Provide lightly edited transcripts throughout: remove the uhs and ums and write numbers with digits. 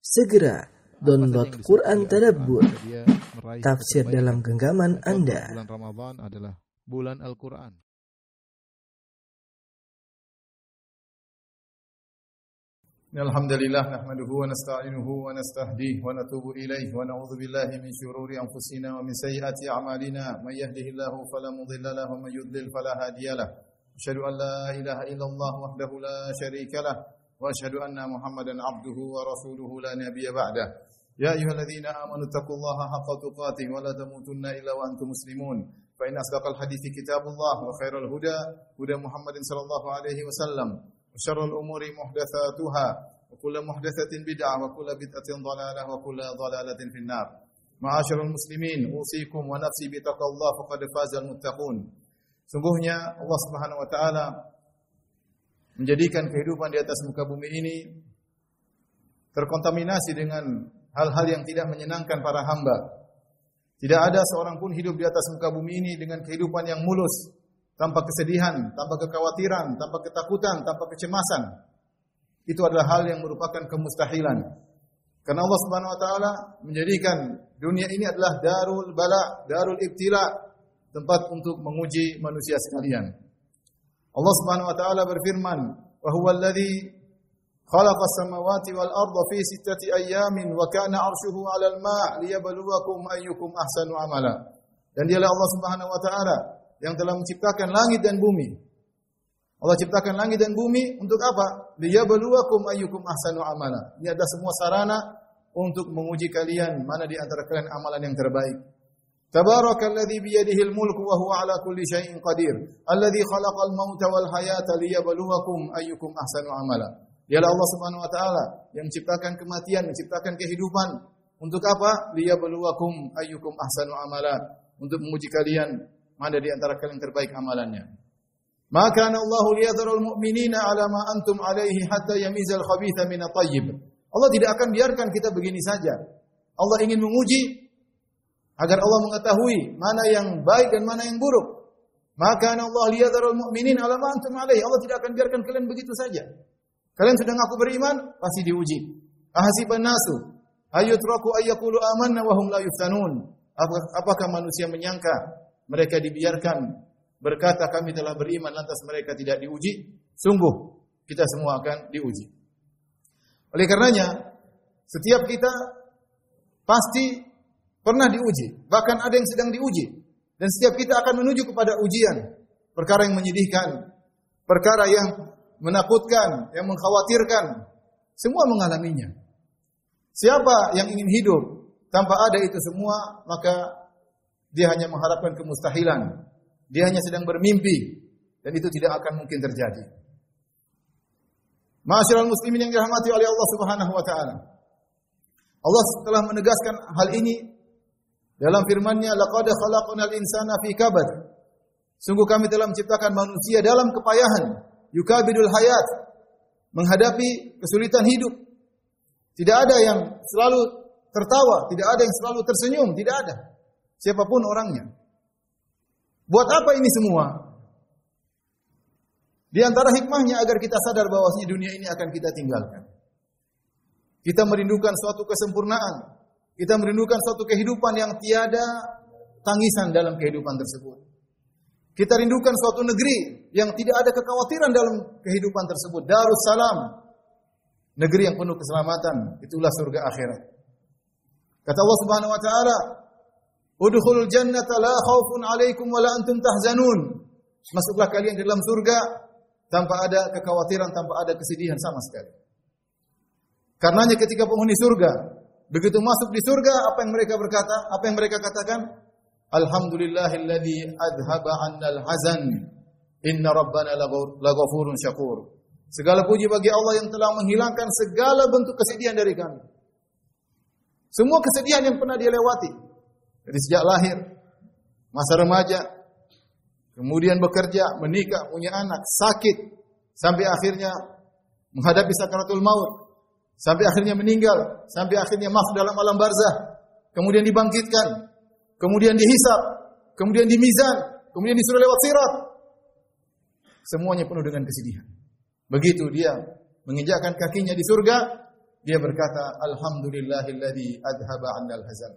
Segera download Quran Tadabbur, tafsir dalam genggaman Anda. Bulan Ramadan adalah bulan Al-Quran. Alhamdulillah nahmaduhu wa nasta'inuhu wa nastahdihi wa natubu ilayhi wa na'udzu billahi min shururi anfusina wa min sayyiati a'malina may yahdihillahu fala mudilla lahu wa may yudlil fala hadiya lahu. Asyhadu an la ilaha illallah wahdahu la syarika lah wa asyhadu anna Muhammadan 'abduhu wa rasuluhu la nabiyya ba'dah. Ya ayyuhalladzina amanu taqullaha haqqa tuqatih wa la tamutunna illa wa antum muslimun. Fa inna asdaqal hadithi kitabullah wa khairal huda huda Muhammadin sallallahu alaihi wasallam. Syarrul umuri muhdatsatuha wa kullu muhdatsatin bid'ah wa kullu bid'atin dhalalah wa kullu dhalalatin finnar. Ma'asyiral muslimin, usikum wa nafsi bi taqwallah faqad fazal muttaqun. Sungguhnya Allah Subhanahu wa taala menjadikan kehidupan di atas muka bumi ini terkontaminasi dengan hal-hal yang tidak menyenangkan para hamba. Tidak ada seorang pun hidup di atas muka bumi ini dengan kehidupan yang mulus, tanpa kesedihan, tanpa kekhawatiran, tanpa ketakutan, tanpa kecemasan. Itu adalah hal yang merupakan kemustahilan. Karena Allah Subhanahu wa taala menjadikan dunia ini adalah darul bala, darul ibtila, tempat untuk menguji manusia sekalian. Allah Subhanahu wa taala berfirman, "Wa huwal ladzi khalaqas samawati wal arda fi sittati ayyamin wa kana 'arshuhu 'alal ma' liyabluwakum ayyukum ahsanu amala." Dan dialah Allah Subhanahu wa taala yang telah menciptakan langit dan bumi. Allah ciptakan langit dan bumi untuk apa? Liyabluwakum ayyukum ahsanu amala. Ini adalah semua sarana untuk menguji kalian mana di antara kalian amalan yang terbaik. Tabarakalladzi biyadihil mulku wa huwa ala kulli syai'in qadir. Alladzi khalaqal mauta wal hayata liyabluwakum ayyukum ahsanu amala. Dialah Allah Subhanahu wa taala yang menciptakan kematian, menciptakan kehidupan. Untuk apa? Liyabluwakum ayyukum ahsanu amala. Untuk menguji kalian mana di antara kalian terbaik amalannya. Maka Allah liyadharul mu'minina ala ma antum alaihi hatta yamizal khabitha min at-thayyib. Allah tidak akan biarkan kita begini saja. Allah ingin menguji agar Allah mengetahui mana yang baik dan mana yang buruk. Maka Allah liyadharul mu'minina ala ma antum alaihi. Allah tidak akan biarkan kalian begitu saja. Kalian sudah ngaku beriman, pasti diuji. Ahasiban nasu ayutraku ayyaqulu amanna wa hum la yuftanun. Apakah manusia menyangka mereka dibiarkan berkata kami telah beriman lantas mereka tidak diuji? Sungguh kita semua akan diuji. Oleh karenanya setiap kita pasti pernah diuji, bahkan ada yang sedang diuji, dan setiap kita akan menuju kepada ujian, perkara yang menyedihkan, perkara yang menakutkan, yang mengkhawatirkan, semua mengalaminya. Siapa yang ingin hidup tanpa ada itu semua, maka dia hanya mengharapkan kemustahilan. Dia hanya sedang bermimpi, dan itu tidak akan mungkin terjadi. Ma'asyiral muslimin yang dirahmati oleh Allah Subhanahu wa taala. Allah telah menegaskan hal ini dalam firman-Nya, "Laqad khalaqnal insana fi kabad." Sungguh kami telah menciptakan manusia dalam kepayahan, yukabidul hayat, menghadapi kesulitan hidup. Tidak ada yang selalu tertawa, tidak ada yang selalu tersenyum, tidak ada. Siapapun orangnya. Buat apa ini semua? Di antara hikmahnya agar kita sadar bahwasanya dunia ini akan kita tinggalkan. Kita merindukan suatu kesempurnaan. Kita merindukan suatu kehidupan yang tiada tangisan dalam kehidupan tersebut. Kita rindukan suatu negeri yang tidak ada kekhawatiran dalam kehidupan tersebut. Darussalam. Negeri yang penuh keselamatan. Itulah surga akhirat. Kata Allah Subhanahu wa taala, "Udkhulul jannata la khaufun 'alaikum wa la antum tahzanun." Masuklah kalian ke dalam surga tanpa ada kekhawatiran, tanpa ada kesedihan sama sekali. Karenanya ketika penghuni surga begitu masuk di surga, apa yang mereka berkata? Apa yang mereka katakan? Alhamdulillahilladzi adhaba 'annal hazan. Inna rabbana laghafurun syakur. Segala puji bagi Allah yang telah menghilangkan segala bentuk kesedihan dari kami. Semua kesedihan yang pernah dia lewati. Dari sejak lahir, masa remaja, kemudian bekerja, menikah, punya anak, sakit, sampai akhirnya menghadapi sakaratul maut, sampai akhirnya meninggal, sampai akhirnya masuk dalam alam barzah, kemudian dibangkitkan, kemudian dihisab, kemudian dimizan, kemudian disuruh lewat sirat. Semuanya penuh dengan kesedihan. Begitu dia menginjakkan kakinya di surga, dia berkata, Alhamdulillahilladzi adhaba 'annal hazan.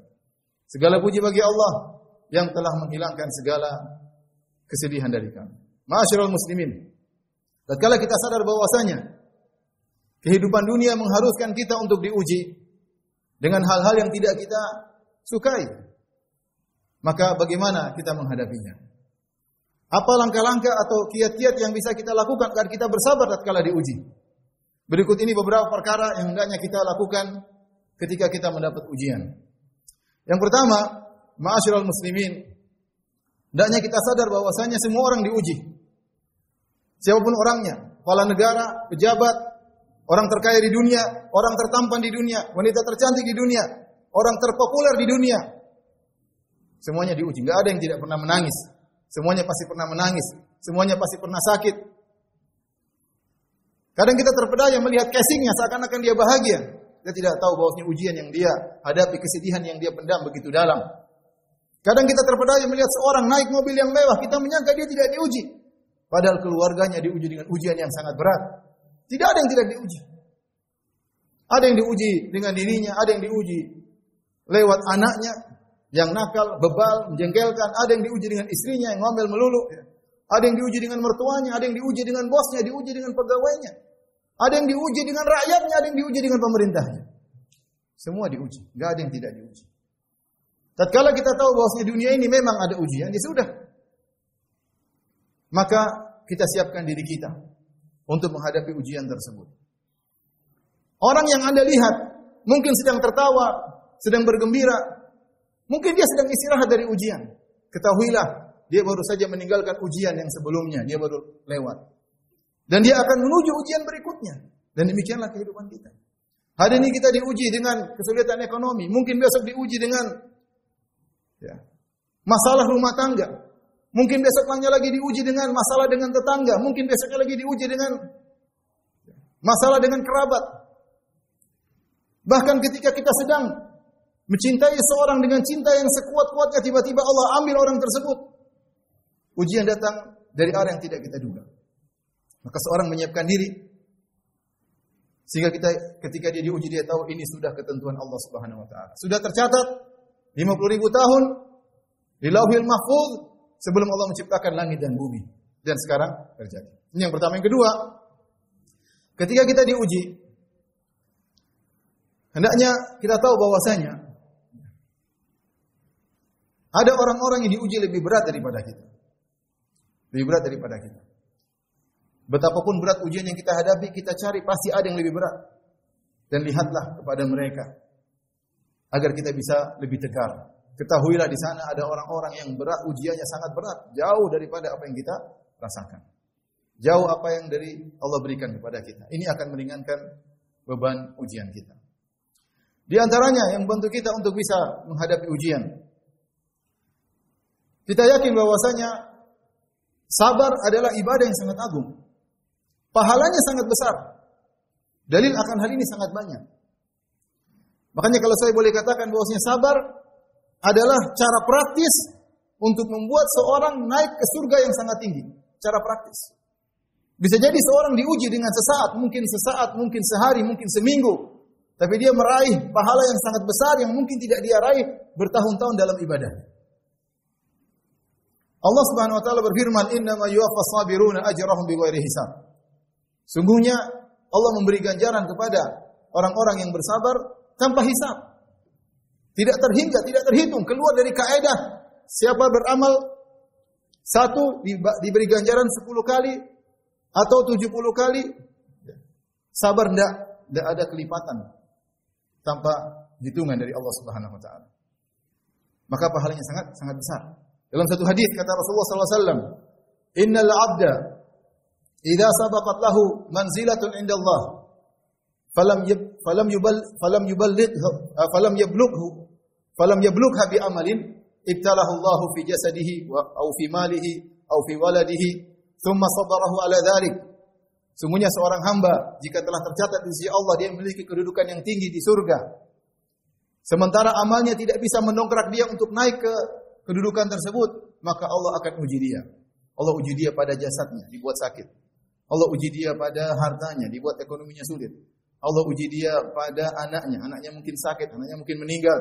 Segala puji bagi Allah yang telah menghilangkan segala kesedihan dari kami. Ma'asyiral muslimin, tatkala kita sadar bahwasanya kehidupan dunia mengharuskan kita untuk diuji dengan hal-hal yang tidak kita sukai, maka bagaimana kita menghadapinya? Apa langkah-langkah atau kiat-kiat yang bisa kita lakukan agar kita bersabar tatkala diuji? Berikut ini beberapa perkara yang hendaknya kita lakukan ketika kita mendapat ujian. Yang pertama, ma'asyiral muslimin, hendaknya kita sadar bahwasanya semua orang diuji. Siapapun orangnya, kepala negara, pejabat, orang terkaya di dunia, orang tertampan di dunia, wanita tercantik di dunia, orang terpopuler di dunia. Semuanya diuji. Enggak ada yang tidak pernah menangis. Semuanya pasti pernah menangis. Semuanya pasti pernah sakit. Kadang kita terpedaya melihat casingnya seakan-akan dia bahagia. Kita tidak tahu bahwasanya ujian yang dia hadapi, kesedihan yang dia pendam begitu dalam. Kadang kita terpedaya melihat seorang naik mobil yang mewah, kita menyangka dia tidak diuji. Padahal keluarganya diuji dengan ujian yang sangat berat. Tidak ada yang tidak diuji. Ada yang diuji dengan dirinya, ada yang diuji lewat anaknya yang nakal, bebal, menjengkelkan, ada yang diuji dengan istrinya yang ngomel melulu, ada yang diuji dengan mertuanya, ada yang diuji dengan bosnya, diuji dengan pegawainya, ada yang diuji dengan rakyatnya, ada yang diuji dengan pemerintahnya. Semua diuji, enggak ada yang tidak diuji. Tatkala kita tahu bahwa dunia ini memang ada ujian, ya sudah. Maka kita siapkan diri kita untuk menghadapi ujian tersebut. Orang yang Anda lihat mungkin sedang tertawa, sedang bergembira, mungkin dia sedang istirahat dari ujian. Ketahuilah, dia baru saja meninggalkan ujian yang sebelumnya, dia baru lewat. Dan dia akan menuju ujian berikutnya. Dan demikianlah kehidupan kita. Hari ini kita diuji dengan kesulitan ekonomi, mungkin besok diuji dengan masalah rumah tangga. Mungkin besoknya lagi diuji dengan masalah dengan tetangga. Mungkin besoknya lagi diuji dengan masalah dengan kerabat. Bahkan ketika kita sedang mencintai seorang dengan cinta yang sekuat-kuatnya, tiba-tiba Allah ambil orang tersebut. Ujian datang dari arah yang tidak kita duga. Maka seorang menyiapkan diri sehingga ketika dia diuji, dia tahu ini sudah ketentuan Allah Subhanahu wa taala. Sudah tercatat 50.000 tahun di Lauhil Mahfuz sebelum Allah menciptakan langit dan bumi. Dan sekarang terjadi. Ini yang pertama. Yang kedua, ketika kita diuji, hendaknya kita tahu bahwasanya ada orang-orang yang diuji lebih berat daripada kita. Lebih berat daripada kita. Betapapun berat ujian yang kita hadapi, kita cari pasti ada yang lebih berat. Dan lihatlah kepada mereka agar kita bisa lebih tegar. Ketahuilah di sana ada orang-orang yang berat, ujiannya sangat berat, jauh daripada apa yang kita rasakan. Jauh apa yang dari Allah berikan kepada kita. Ini akan meringankan beban ujian kita. Di antaranya yang membantu kita untuk bisa menghadapi ujian, kita yakin bahwasanya sabar adalah ibadah yang sangat agung. Pahalanya sangat besar. Dalil akan hal ini sangat banyak. Makanya kalau saya boleh katakan bahwasanya sabar adalah cara praktis untuk membuat seorang naik ke surga yang sangat tinggi. Cara praktis. Bisa jadi seorang diuji dengan sesaat, mungkin sehari, mungkin seminggu. Tapi dia meraih pahala yang sangat besar yang mungkin tidak dia raih bertahun-tahun dalam ibadah. Allah Subhanahu wa taala berfirman, "Innama yuwaffas sabiruna ajrahum bighairi hisab." Sungguhnya Allah memberi ganjaran kepada orang-orang yang bersabar tanpa hisab. Tidak terhingga, tidak terhitung, keluar dari kaidah siapa beramal 1 diberi ganjaran 10 kali atau 70 kali. Sabar tidak ada kelipatan tanpa hitungan dari Allah Subhanahu wa taala. Maka pahalanya sangat besar. Dalam satu hadis kata Rasulullah sallallahu alaihi wasallam, "Innal 'abda idza sabaqat lahu manzilatun 'inda Allah falam yablugha bi amalin ibtalahu Allah fi jasadihi aw fi malihi aw fi waladihi thumma sabarahu ala dzalik." Sungguhnya seorang hamba jika telah tercatat di sisi Allah dia memiliki kedudukan yang tinggi di surga, sementara amalnya tidak bisa mendongkrak dia untuk naik ke kedudukan tersebut, maka Allah akan uji dia. Allah uji dia pada jasadnya, dibuat sakit. Allah uji dia pada hartanya, dibuat ekonominya sulit. Allah uji dia pada anaknya. Anaknya mungkin sakit, anaknya mungkin meninggal.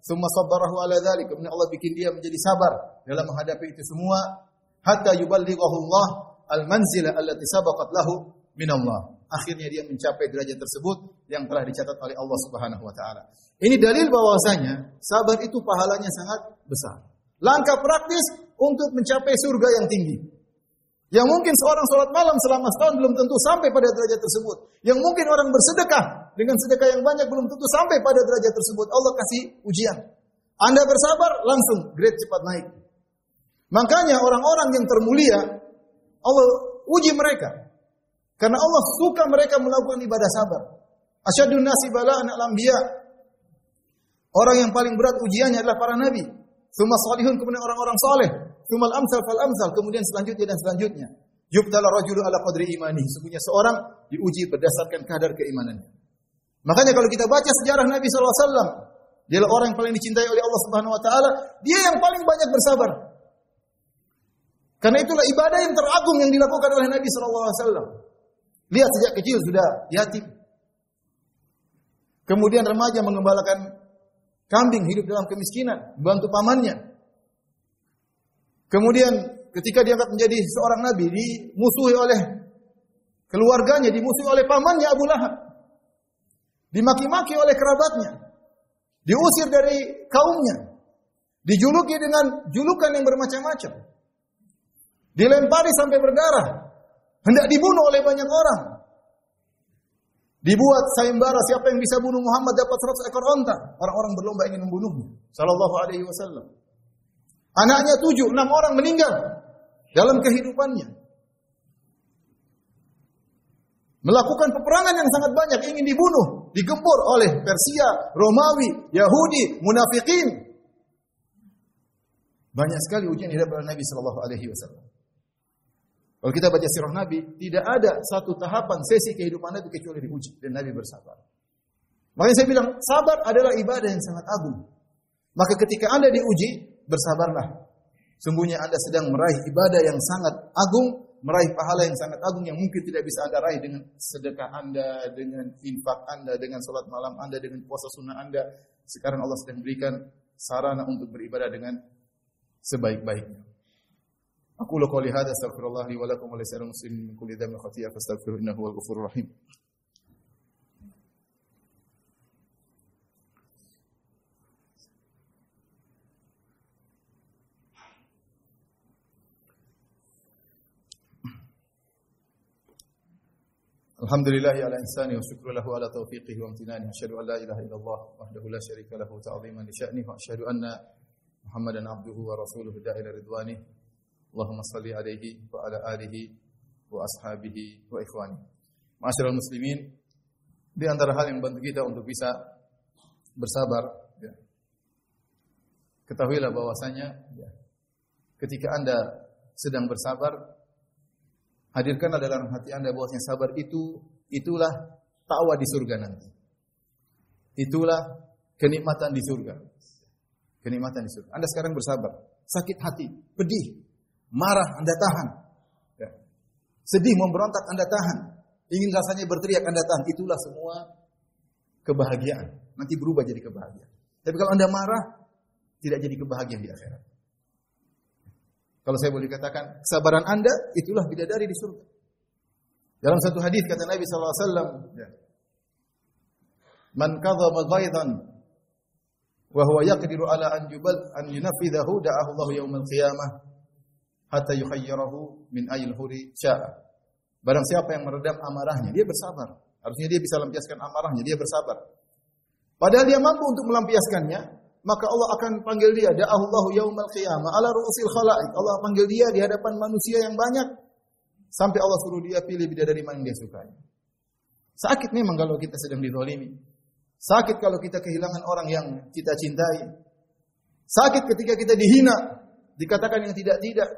Tsumma sabbarahu ala dzalik. Kemudian Allah bikin dia menjadi sabar dalam menghadapi itu semua hatta yuballighahu Allah al-manzilah allati sabaqat lahu min Allah. Akhirnya dia mencapai derajat tersebut yang telah dicatat oleh Allah Subhanahu wa taala. Ini dalil bahwasanya sabar itu pahalanya sangat besar. Langkah praktis untuk mencapai surga yang tinggi. Yang mungkin seorang sholat malam selama setahun belum tentu sampai pada derajat tersebut. Yang mungkin orang bersedekah dengan sedekah yang banyak belum tentu sampai pada derajat tersebut. Allah kasih ujian. Anda bersabar, langsung grade cepat naik. Makanya orang-orang yang termulia, Allah uji mereka. Karena Allah suka mereka melakukan ibadah sabar. Asyadun nasi bala'an al-anbiya. Orang yang paling berat ujiannya adalah para nabi. Tsumma salihun, kemudian orang-orang saleh. Tsummal amsal fal amsal, kemudian selanjutnya dan selanjutnya. Yubtala rajulu ala qadri imani. Sesungguhnya seorang diuji berdasarkan kadar keimanannya. Makanya kalau kita baca sejarah Nabi sallallahu alaihi wasallam, dialah orang yang paling dicintai oleh Allah Subhanahu wa taala, dia yang paling banyak bersabar. Karena itulah ibadah yang teragung yang dilakukan oleh Nabi sallallahu alaihi wasallam. Lihat sejak kecil sudah yatim. Kemudian remaja mengembalakan kambing, hidup dalam kemiskinan, bantu pamannya. Kemudian ketika diangkat menjadi seorang nabi, dimusuhi oleh keluarganya, dimusuhi oleh pamannya Abu Lahab. Dimaki-maki oleh kerabatnya. Diusir dari kaumnya. Dijuluki dengan julukan yang bermacam-macam. Dilempari sampai berdarah. Hendak dibunuh oleh banyak orang. Dibuat sayembara, siapa yang bisa bunuh Muhammad dapat 100 ekor onta. Orang-orang berlomba ingin membunuhnya. Sallallahu alaihi wasallam. Anaknya 7, 6 orang meninggal dalam kehidupannya. Melakukan peperangan yang sangat banyak, ingin dibunuh, digempur oleh Persia, Romawi, Yahudi, munafikin. Banyak sekali ujian dihadapi oleh Nabi sallallahu alaihi wasallam. Kalau kita baca sirah Nabi, tidak ada satu tahapan sesi kehidupan Nabi kecuali diuji dan Nabi bersabar. Makanya saya bilang, sabar adalah ibadah yang sangat agung. Maka ketika Anda diuji, bersabarlah. Sungguhnya Anda sedang meraih ibadah yang sangat agung, meraih pahala yang sangat agung yang mungkin tidak bisa Anda raih dengan sedekah Anda, dengan infak Anda, dengan salat malam Anda, dengan puasa sunnah Anda. Sekarang Allah sedang berikan sarana untuk beribadah dengan sebaik-baiknya. Aku qouli hadza astaghfirullah li wa lakum wa lisa'iril muslimin min kulli dhanbin khati'ah fastaghfiruhu innahu huwal ghafurur rahim. Alhamdulillahi ala ihsani wa syukru lahu ala taufiqihi wa amtinani. Asyhadu an la ilaha illallah wahdahu la syarika lahu ta'ziman li sya'nihi wa asyhadu anna Muhammadan abduhu wa rasuluhu da'ila ridwanihi. Allahumma salli alaihi wa ala alihi wa ashabihi wa ikhwani. Ma'asyiral muslimin, di antara hal yang membantu kita untuk bisa bersabar, ya, ketahuilah bahwasanya ya, ketika Anda sedang bersabar, hadirkanlah dalam hati Anda bahwasanya sabar itulah takwa di surga nanti. Itulah kenikmatan di surga. Kenikmatan di surga. Anda sekarang bersabar, sakit hati, pedih, marah Anda tahan. Ya. Sedih memberontak Anda tahan. Ingin rasanya berteriak Anda tahan. Itulah semua kebahagiaan. Nanti berubah jadi kebahagiaan. Tapi kalau Anda marah, tidak jadi kebahagiaan di akhirat. Kalau saya boleh katakan, kesabaran Anda itulah bidadari di surga. Dalam satu hadis kata Nabi sallallahu alaihi wasallam, ya, man kadzaba ghaidan wa huwa yaqdiru ala an yunafidhahu da'ahu Allah yaumil qiyamah hatta yukhayyirahu min ayil huri sya'a. Barang siapa yang meredam amarahnya, dia bersabar. Harusnya dia bisa lampiaskan amarahnya, dia bersabar. Padahal dia mampu untuk melampiaskannya, maka Allah akan panggil dia, da'ahullahu yaumal qiyamah ala ru'usil khalaik. Allah panggil dia di hadapan manusia yang banyak sampai Allah suruh dia pilih bidadari mana yang dia sukai. Sakit memang kalau kita sedang dizalimi. Sakit kalau kita kehilangan orang yang kita cintai. Sakit ketika kita dihina, dikatakan yang tidak-tidak.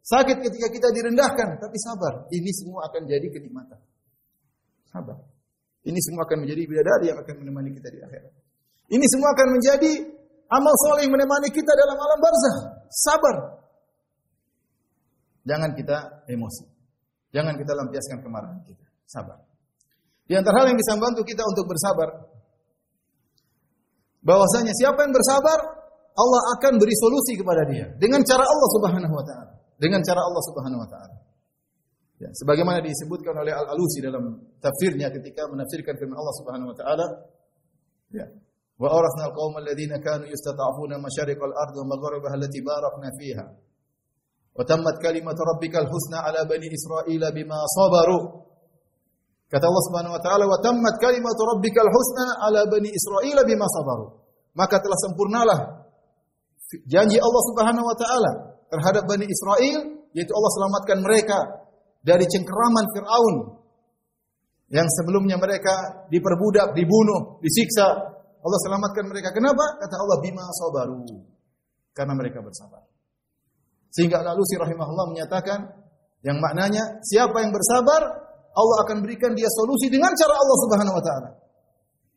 Sakit ketika kita direndahkan, tapi sabar. Ini semua akan jadi kenikmatan. Sabar. Ini semua akan menjadi bidadari yang akan menemani kita di akhirat. Ini semua akan menjadi amal soleh yang menemani kita dalam alam barzakh. Sabar. Jangan kita emosi. Jangan kita lampiaskan kemarahan kita. Sabar. Di antara hal yang bisa membantu kita untuk bersabar, bahwasanya siapa yang bersabar, Allah akan beri solusi kepada dia dengan cara Allah Subhanahu wa taala. Dengan cara Allah Subhanahu wa taala. Ya, sebagaimana disebutkan oleh Al-Alusi dalam tafsirnya ketika menafsirkan firman Allah Subhanahu wa taala, ya. Wa awrathna al-qauma alladziina kaanu yastata'funa masyariqal ardi wa magharibaha allati barakna fiha. Wa tammat kalimatu rabbikal husna 'ala bani Israila bima sabaru. Kata Allah Subhanahu wa taala, wa tammat kalimatu rabbikal husna 'ala bani Israila bima sabaru. Maka telah sempurnalah janji Allah Subhanahu wa taala terhadap Bani Israel, yaitu Allah selamatkan mereka dari cengkeraman Fir'aun yang sebelumnya mereka diperbudak, dibunuh, disiksa. Allah selamatkan mereka. Kenapa? Kata Allah, bima sabaru. Karena mereka bersabar. Sehingga Al-Alusi rahimahullah menyatakan yang maknanya siapa yang bersabar, Allah akan berikan dia solusi dengan cara Allah Subhanahu wa taala.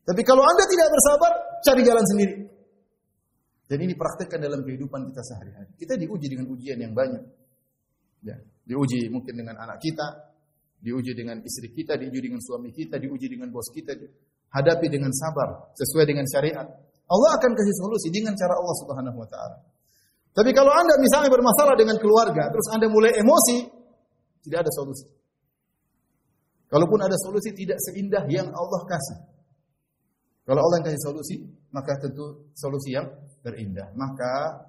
Tapi kalau Anda tidak bersabar, cari jalan sendiri. Dan ini praktekkan dalam kehidupan kita sehari-hari. Kita diuji dengan ujian yang banyak. Ya, diuji mungkin dengan anak kita, diuji dengan istri kita, diuji dengan suami kita, diuji dengan bos kita. Hadapi dengan sabar, sesuai dengan syariat. Allah akan kasih solusi dengan cara Allah Subhanahu wa taala. Tapi kalau Anda misalnya bermasalah dengan keluarga, terus Anda mulai emosi, tidak ada solusi. Kalaupun ada solusi, tidak seindah yang Allah kasih. Kalau Allah yang kasih solusi, maka tentu solusi yang terindah. Maka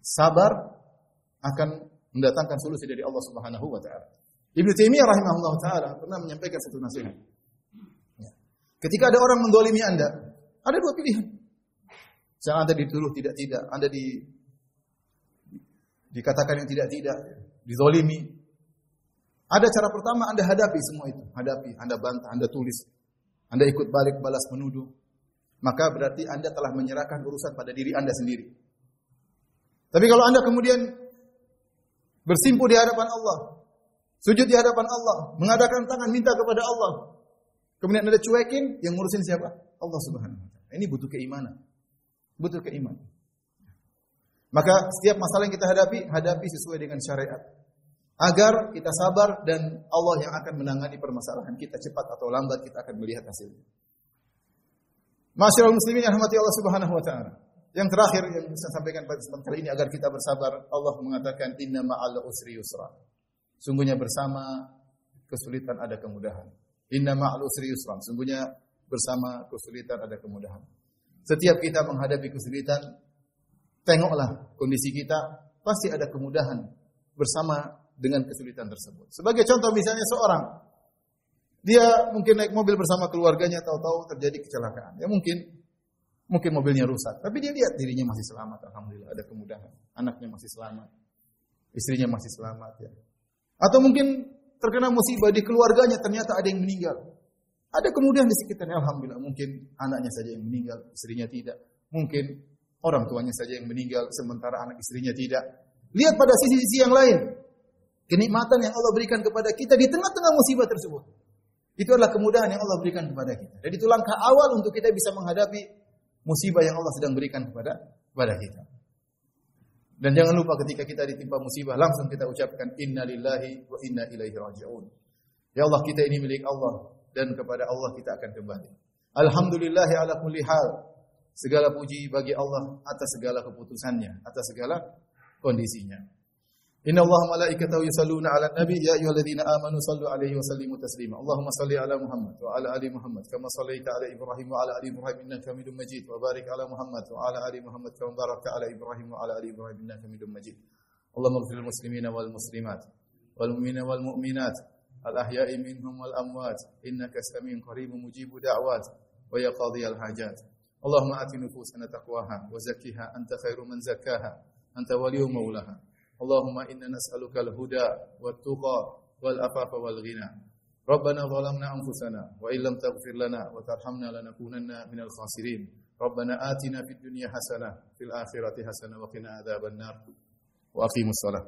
sabar akan mendatangkan solusi dari Allah Subhanahu wa taala. Ibnu Taimiyah rahimahullah taala pernah menyampaikan satu nasihat. Ketika ada orang mendolimi Anda, ada dua pilihan. Misalnya Anda dituduh tidak-tidak, Anda dikatakan yang tidak-tidak, dizolimi. Ada cara pertama, Anda hadapi semua itu. Hadapi, Anda bantah, Anda tulis. Anda ikut balik balas menuduh. Maka berarti Anda telah menyerahkan urusan pada diri Anda sendiri. Tapi kalau Anda kemudian bersimpuh di hadapan Allah, sujud di hadapan Allah, mengadakan tangan minta kepada Allah, kemudian Anda cuekin, yang ngurusin siapa? Allah Subhanahu wa taala. Ini butuh keimanan. Butuh keimanan. Maka setiap masalah yang kita hadapi sesuai dengan syariat. Agar kita sabar dan Allah yang akan menangani permasalahan kita, cepat atau lambat kita akan melihat hasilnya. Masyaallah muslimin yang rahmati Allah Subhanahu wa taala. Yang terakhir yang saya sampaikan pada kesempatan kali ini agar kita bersabar, Allah mengatakan inna ma'al usri yusra. Sungguhnya bersama kesulitan ada kemudahan. Inna ma'al usri yusran. Sungguhnya bersama kesulitan ada kemudahan. Setiap kita menghadapi kesulitan, tengoklah kondisi kita, pasti ada kemudahan bersama dengan kesulitan tersebut. Sebagai contoh misalnya seorang, dia mungkin naik mobil bersama keluarganya, tahu-tahu terjadi kecelakaan. Ya mungkin mobilnya rusak, tapi dia lihat dirinya masih selamat, alhamdulillah, ada kemudahan. Anaknya masih selamat, istrinya masih selamat ya. Atau mungkin terkena musibah di keluarganya, ternyata ada yang meninggal. Ada kemudian di sekitarnya, alhamdulillah. Mungkin anaknya saja yang meninggal, istrinya tidak. Mungkin orang tuanya saja yang meninggal, sementara anak istrinya tidak. Lihat pada sisi-sisi yang lain. Kenikmatan yang Allah berikan kepada kita di tengah-tengah musibah tersebut. Itu adalah kemudahan yang Allah berikan kepada kita. Dan itu langkah awal untuk kita bisa menghadapi musibah yang Allah sedang berikan kepada kita. Dan jangan lupa ketika kita ditimpa musibah, langsung kita ucapkan inna lillahi wa inna ilaihi raji'un. Ya Allah, kita ini milik Allah dan kepada Allah kita akan kembali. Alhamdulillahi ala kulli hal. Segala puji bagi Allah atas segala keputusannya, atas segala kondisinya. Inna Allah malaikatahu yusalluna ala nabi ya ayyuhalladzina amanu sallu alaihi wa sallimu taslima. Allahumma salli ala Muhammad wa ala ali Muhammad kama sallaita ala Ibrahim wa ala ali Ibrahim innaka Hamidum Majid wa barik ala Muhammad wa ala ali Muhammad kama barakta ala Ibrahim wa ala ali Ibrahim innaka Hamidum Majid. Allahumma ighfir lil muslimina wal muslimat wal mu'minina wal mu'minat al ahya'i minhum wal amwat innaka samiun qaribun mujibud da'wat wa ya qadhiyal hajat. Allahumma ati nufusana taqwaha wa zakkiha anta khairu man zakkaha anta waliyyu maulaha. Allahumma inna nas'aluka al-huda wat-tuqa wal-afafa wal-ghina. Rabbana zalamna anfusana wa illam taghfir lana wa tarhamna lanakunanna minal khasirin. Rabbana atina fid dunya hasanah fil akhirati hasanah wa qina adzabannar. Wa aqimus shalah.